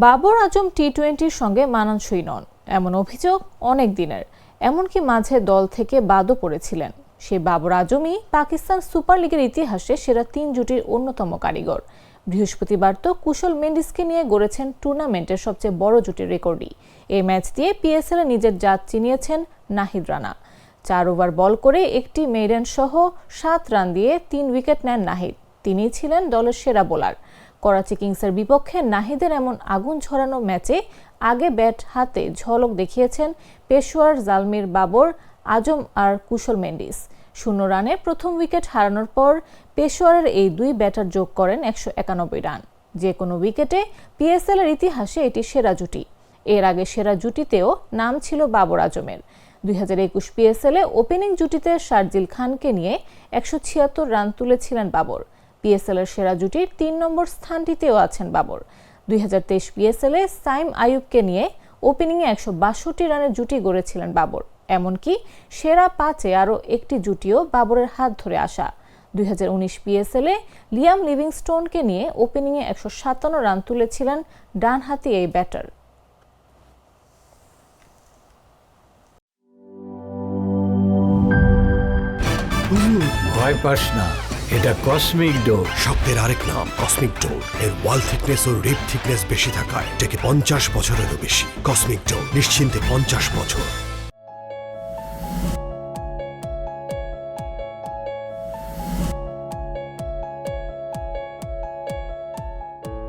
বাবর আজম টি-20-র সঙ্গে মানানসই নন এমন অভিযোগ অনেক দিনের। এমনকি মাঝে দল থেকে বাদও পড়েছিলেন। সেই বাবর আজমই পাকিস্তান সুপার লিগের ইতিহাসে সেরা 3 জুটির অন্যতম কারিগর। বৃহস্পতিবার তো কুশল মেন্ডিসকে নিয়ে গড়েছেন টুর্নামেন্টের সবচেয়ে বড় জুটির রেকর্ডই। এই ম্যাচ দিয়ে পিএসএল নিজের জাত চিনিয়েছেন নাহিদ রানা। 4 ওভার বল করে একটি মেইডেন সহ 7 রান দিয়ে 3 উইকেট নেন নাহিদ। তিনিই ছিলেন দলের সেরা বোলার। করাচি কিংসের বিপক্ষে নাহিদের এমন আগুন ঝরানো ম্যাচে আগে ব্যাট হাতে ঝলক দেখিয়েছেন পেশোয়ার জালমির বাবর আজম আর কুশল মেন্ডিস। 0 রানে প্রথম উইকেট হারানোর পর পেশোয়ারের এই দুই ব্যাটার যোগ করেন 191 রান। যে কোনো উইকেটে পিএসএল এর ইতিহাসে এটি সেরা জুটি। এর আগে সেরা জুটিতেও নাম ছিল বাবর আজমের। 2021 পিএসএল এ ওপেনিং জুটিতে শারজিল খানকে নিয়ে 176 রান তুলেছিলেন বাবর। পিএসএল এর সেরা জুটির 3 নম্বর স্থানটিতেও আছেন বাবর। 2023 পিএসএল এ সাইম আইয়ুবকে নিয়ে ওপেনিংয়ে 162 রানের জুটি গড়েছিলেন বাবর। এমনকি সেরা 5-এ আরও একটি জুটিও বাবরের হাত ধরে আসা। 2019 পিএসএল এ লিয়াম লিভিংস্টোনকে নিয়ে ওপেনিংয়ে 157 রান তুলেছিলেন ডানহাতি এই ব্যাটার। ভয় পাস না, এটা কসমিক ডোর। শব্দের আরেক নাম কসমিক ডোর। এর ওয়াল থিকনেস ও রিপ থিকনেস বেশি থাকায় এটাকে 50 বছরেরও বেশি। কসমিক ডোর, নিশ্চিন্তে 50 বছর।